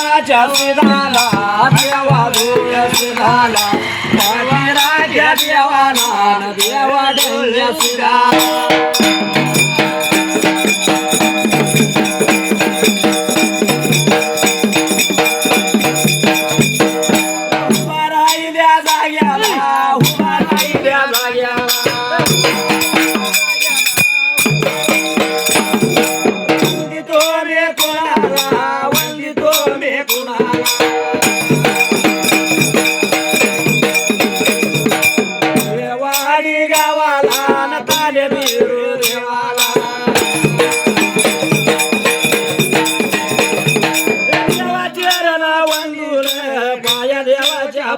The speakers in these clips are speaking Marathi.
धर्माच्या सिधाला देवा धुळ्या सिधाला राजा देवाला देवा धुळ्या सिधाला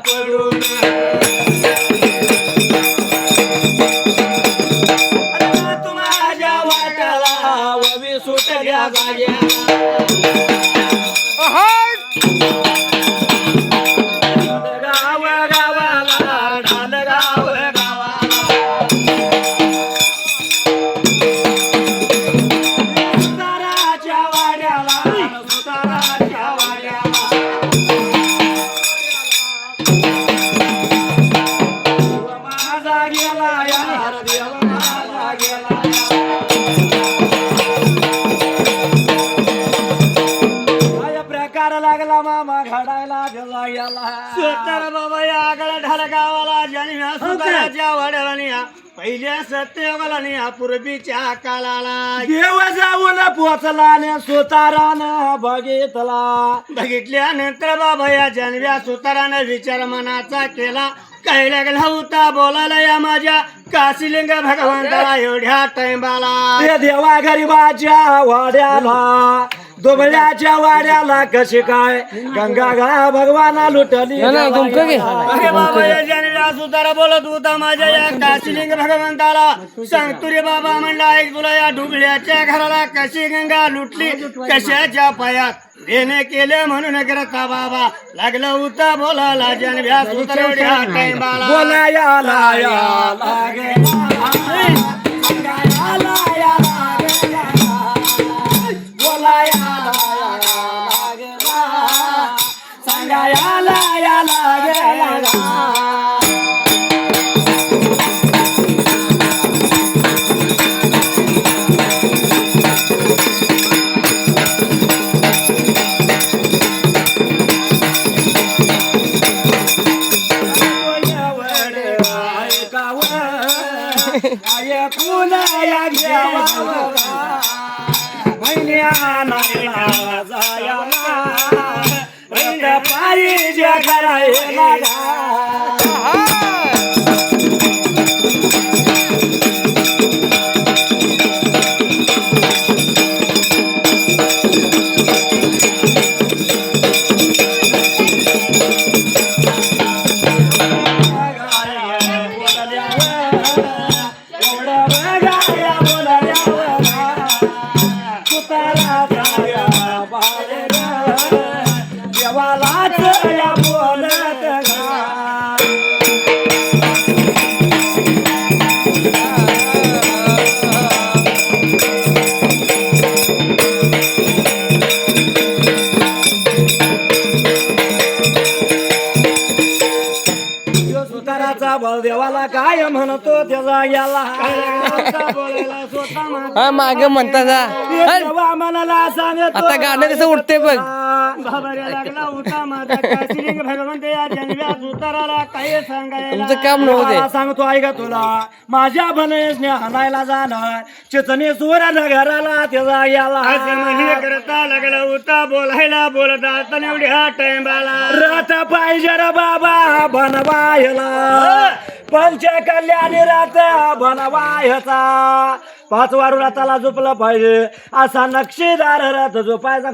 पडून माझ्या वाट्याला ववी सुटल्या जाग्या गाव गावाला ढाल गाव गावाला सुताराच्या वाड्याला सुताराच्या वाड्याला लागला मामा घडायला गेला सुतार बाबा या आगळ्या ढाल गावाला जन्म्या सुताराच्या वाड्याला पहिल्या सत्यवाला पूर्वीच्या काळाला देव जाऊन पोचला ने सुतारानं बघितल्यानंतर बाबा या जन्म्या सुतारानं विचार मनाचा केला काही लागला होता बोलायला या माझ्या काशीलिंग भगवंताला एवढ्या टाइमाला देवा गरीबाच्या वाड्याला दुबळ्याच्या वाड्याला कशी काय गंगा गा भगवाना लुटली सुतारा बोलत होता माझ्या या काशीलिंग भगवंताला सांगतो रे बाबा म्हणला ऐक तुला या डुबळ्याच्या घराला कशी गंगा लुटली कशाच्या पायात देणे केले म्हणून करता बाबा लागलं होता बोलायला जनव्या सुतारा टाइमाला देवाला काय म्हणतो त्याला याला मागे म्हणतात मनाला सांगतो आता गाणं कसं उठते बघ लागला होता माझा काशीलिंग भगवंत या जन्म्या सुताराला काही सांगायला तुमचं काम नव्हते सांगतो ऐका तुला माझ्या बनेसने हाणायला जाणार चितने सुराला घराला त्याला याला करता लागला होता बोलायला बोलता एवढ्या टाइमाला रात पाहिजे रे बाबा बनवायला पंचकल्याणी रात बनवायचा 5 वारू राताला झोपला पाहिजे असा नक्षीदार रात झोपायचा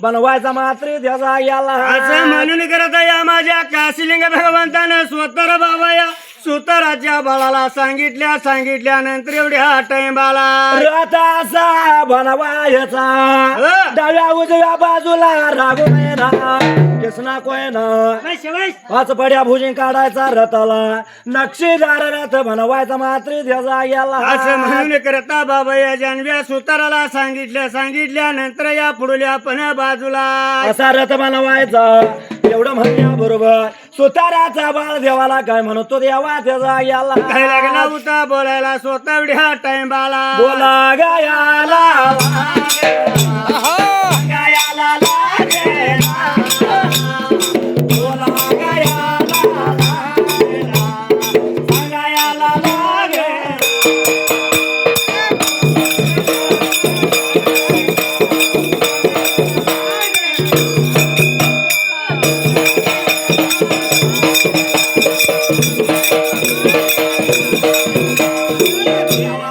बनवायचा मात्र त्याचा याला असं म्हणून करता या माझ्या काशीलिंग भगवंतानं स्वतः बाबा या सुताराच्या बाळाला सांगितल्यानंतर एवढ्या टाइमाला रथाचा बनवायचा डाव्या उजव्या बाजूला राघवेना कृष्णा कोयना पाच पड्या भुजिंग काढायचा रथाला नक्षीदार रथ बनवायचा मात्र द्यायचा याला असं म्हणून करता बाबा या जानव्या सुताराला सांगितल्यानंतर या पुढल्या पण बाजूला असा रथ बनवायचा एवढं म्हणण्याबरोबर सुताराचा बाळ देवाला काय म्हणतो देवा त्याचा याला काय लागला होता बोलायला स्वतः एवढ्या टाइमाला बोला गायाला अहो, गायाला लागेला. बोला गायाला लागेला. गायाला लागेला. देवा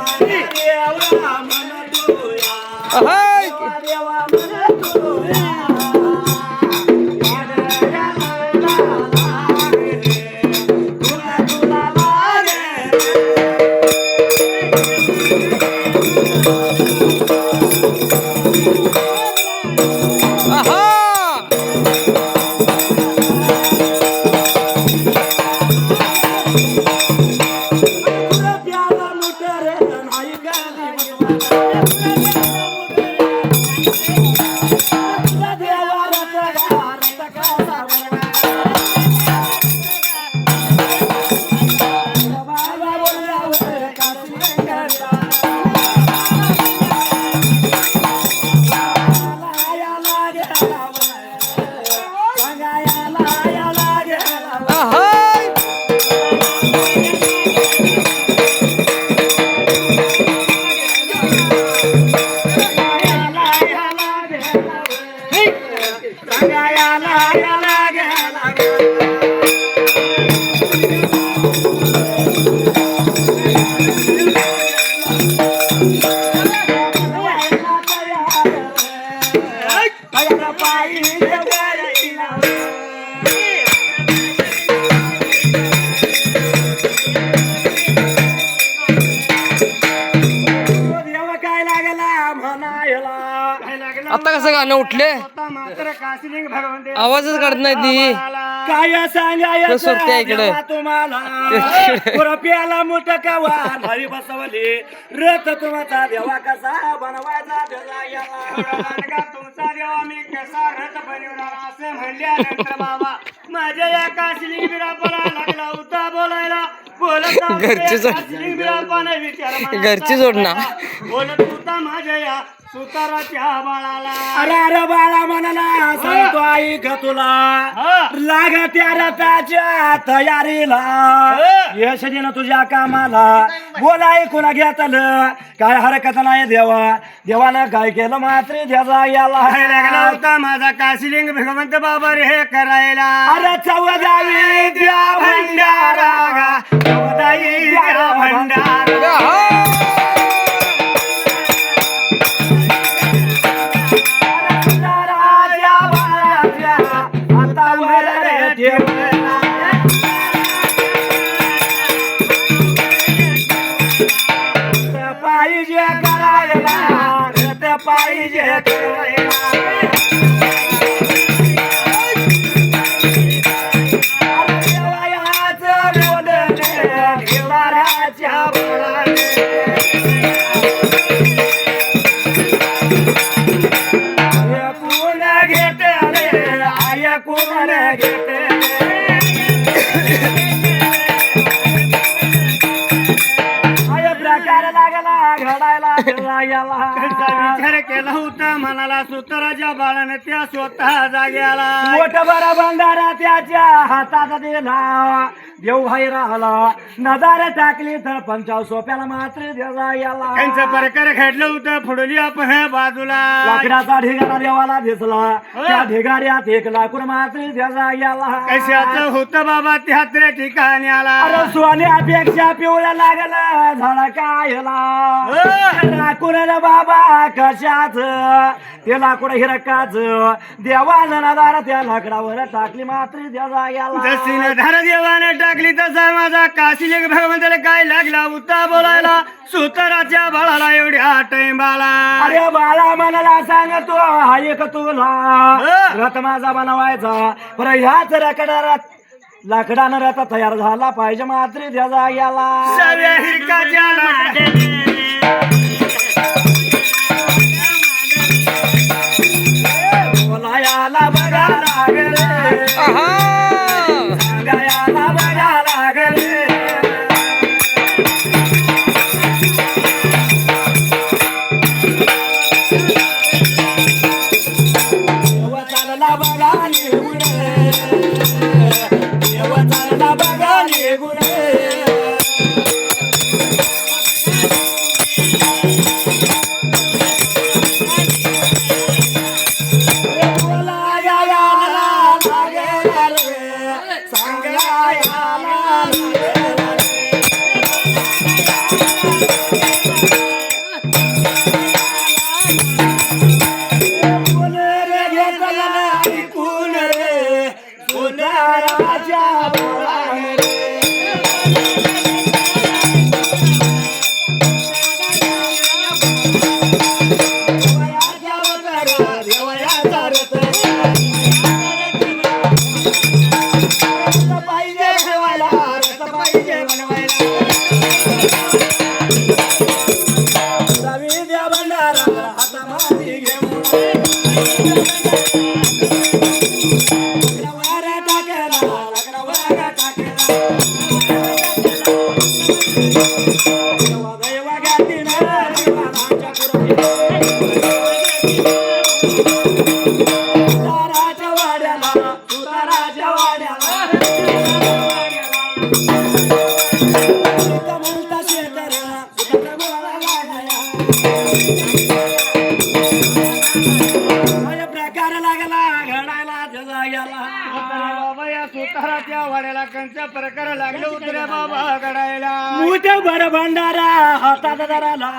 म्हणतोया. अहो. देवा म्हणतोया. तुला तुला लागेल. अहो. तुला प्याला लुटर नाही गाली तुला देवा रथ कसा बाबा बोलल्यावर काशी गंगा लाया लागेला सांगाया लाया लागेला अहो. काय लागला म्हणायला आता कसं गाणं उठले मात्र काशीलिंग भगवंत आवाजच काढत नाही ती काय सांगायचं सुरत्या इकडे. देवा तुम्हाला पुरप्याला मोठ कवा भारी बसवली रथ तुमचा देवा कसा बनवायचा त्याचा याला. तुमचा देवा मी कसा रथ बनवणार असं म्हणल्यानंतर बाबा माझ्या या काशीलिंग बिरापाला लागला होता बोलायला बोलत घरची जोड. काशीलिंग बिरापाने विचार मनात घरची जोड ना. बोलत होता माझ्या या सुताराच्या बाळाला अरे अरे बाळा म्हणला सांगतो ऐक तुला लाग त्या रथाच्या तयारीला यश देणं तुझ्या कामाला बोला ऐकून घेतलं काय हरकत नाही देवा देवानं काय केलं मात्र द्याचा याला लागला होता माझा काशीलिंग भगवंत बाबा रे हे करायला अरे चौदावी द्या भंडारा चौदावी द्या भंडारा अहो. राजा बाळाच्या हातावर ठेवला पाहिजे करायला ते पाहिजे करायला देवायाचं बोलणे देवाराच्या बोलाने कोण घेते रे आय कोण घेते आय प्रकार लागला घडायला विचार केला होता मनाला सुताराच्या बाळाने त्या स्वतः जाग्याला मोठ बरा भंडारा त्याच्या हातात दिला देव भाई राहिला नदार टाकली तर 50 सोप्याला मात्र देवा याला त्यांचं प्रकार घडलं होतं फुडली आपण बाजूला लाकडाचा ढिगारा देवाला दिसला त्या ढिगाऱ्यात एक लाकूड मात्र देवा याला कशाचं होतं बाबा त्या ठिकाणी आला अरे सोन्यापेक्षा पिवळा लागला झाला कायला लाकूड रे बाबा कशाच ते लाकूड हिरकाच देवानं नदार त्या लाकडावर टाकली मात्र देवा याला जशी नधार देवाने लागली तसा माझा काशीलिंग भगवंताला काय लागला उता बोलायला सुताराच्या बाळाला एवढ्या टाइमाला अरे बाळा मनाला सांगतो ऐक तुला रथ माझा बनवायचा पर ह्याच लाकडानं रथ तयार झाला पाहिजे मात्र त्याचा याला सव्या हिरकाच्या बोला याला बघा लागले आहा सांगा याला बघा लागले देव चालला बघा निघून देव चालला बघा निघून बोला याला लागले सांगा याला कोण रे घेतला ऐकून रे सुनाराच्या बाळाने रे देवयाच्या अवतार, देवयाचा रथ. रथ पाहिजे बनवायला, रथ पाहिजे बनवायला. रवी द्या भंडारा हातामध्ये घेऊन लग्नावर टाकला, लग्नावर टाकला. देवा गातीनं देवाच्या सुताराच्या वाड्याला, सुताराच्या वाड्याला. म्हणता शेतरा, सुतारा बोला लागाया. प्रकार लागला घडायला त्याचा याला बाबा या सुताराच्या वाड्याला कंचा प्रकार लागले उतऱ्या बाबा घडायला मोठे भर भंडारा हातात धराला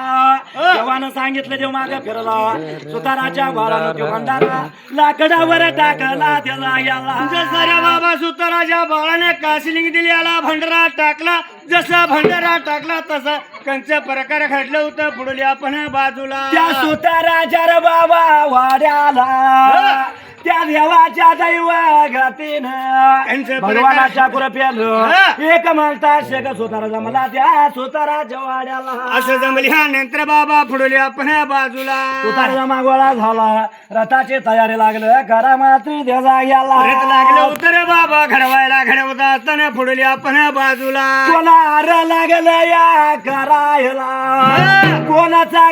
देवानं सांगितलं देव माग फिरला सुताराच्या बाळानं देव भंडारा लाकडावर टाकला त्याला याला जसा रे बाबा सुताराच्या बाळाने काशीलिंग दिली याला भंडारा टाकला जसा भंडारा टाकला तसा कंच प्रकार घडलं होतं पुढली आपण बाजूला त्या सुताराच्या रे बाबा वाड्याला त्या देवाच्या दैवगतीनं भगवानाच्या कृपेनं एक म्हणता शेक सुतारा जमला त्या सुताराच्या वाड्याला असं जमल्यानंतर बाबा पुढली आपण बाजूला सुताराचा मागोळा झाला रथाची तयारी लागलं करा मात्र देजा याला रथ लागलं उतर बाबा घडवायला घडवता असताना पुढली आपण बाजूला कोणाला लागलं या करायला कोणाचा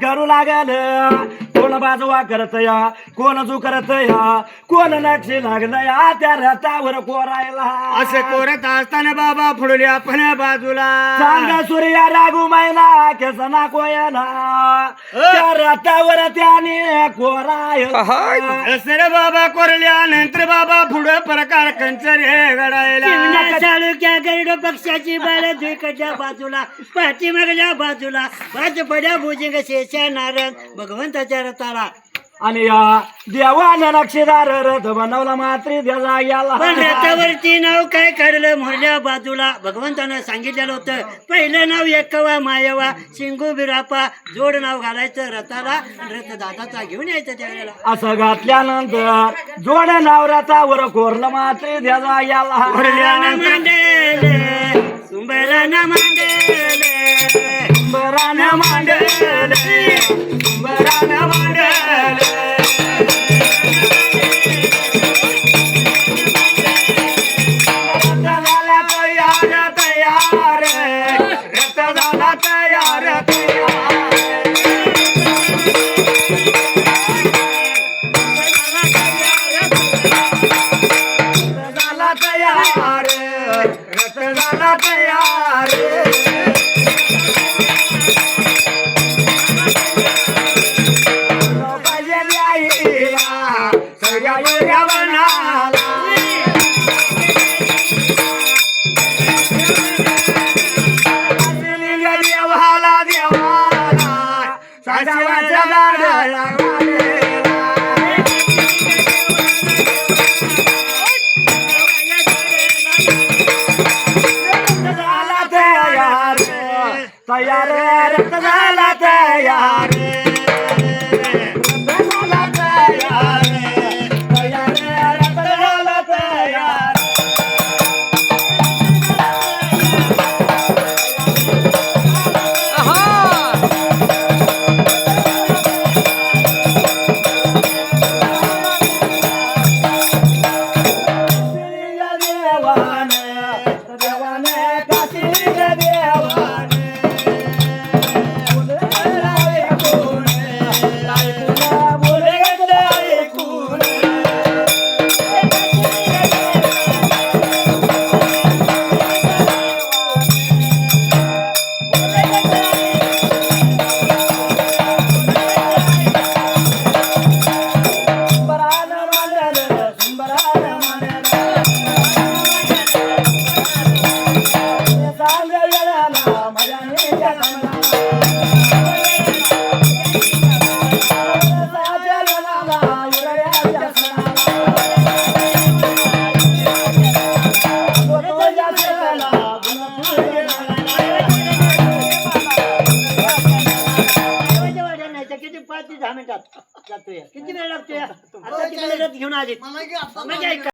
करू लागलं कोण बाजूवा करत या कोण जो करत या कोण नक्षी लागलं या त्या रथावर कोरायला असं कोरत असताना बाबा पुढली आपण बाजूला सांगा सूर्या रागू मैना केसना कोयना त्या रथावर त्याने कोरायला असं बाबा कोरल्यानंतर बाबा पुढे प्रकार कंचर हे घडायला चालुक्या गरुड पक्षाची बाळ द्विकडच्या बाजूला पाठीमागल्या बाजूला भाजपड्या भुजंग शेषा नारायण भगवंताच्या रथाला आणि या देवानं नक्षीदार रथ बनवला मात्र देजा याला पण रथावरती नाव काय काढलं मोरल्या बाजूला भगवंतानं सांगितलेलं होतं पहिलं नाव एकवा मायवा शिंगू बिरापा जोड नाव घालायचं रथाला रथ दादाचा घेऊन यायचं त्यावेळेला असं घातल्यानंतर जोड नाव रथावर कोरलं मात्र देजा याला मांडले सुंबरानं मांडले बरानं मांडले बरानं मांडले रथ झाला तयार तयार रथ झाला तयार तयार रथ झाला तयार देवाला देवाला सासवाच्या गाड्याला अंबराला मानाला सांग वेळाला मजाने जगाला साजलाला उरळ्याच्या किती 5 ते 10 मिनिटात जातोय किती वेळ लागतोय आता किती वेळात घेऊन आली म्हणजे ऐका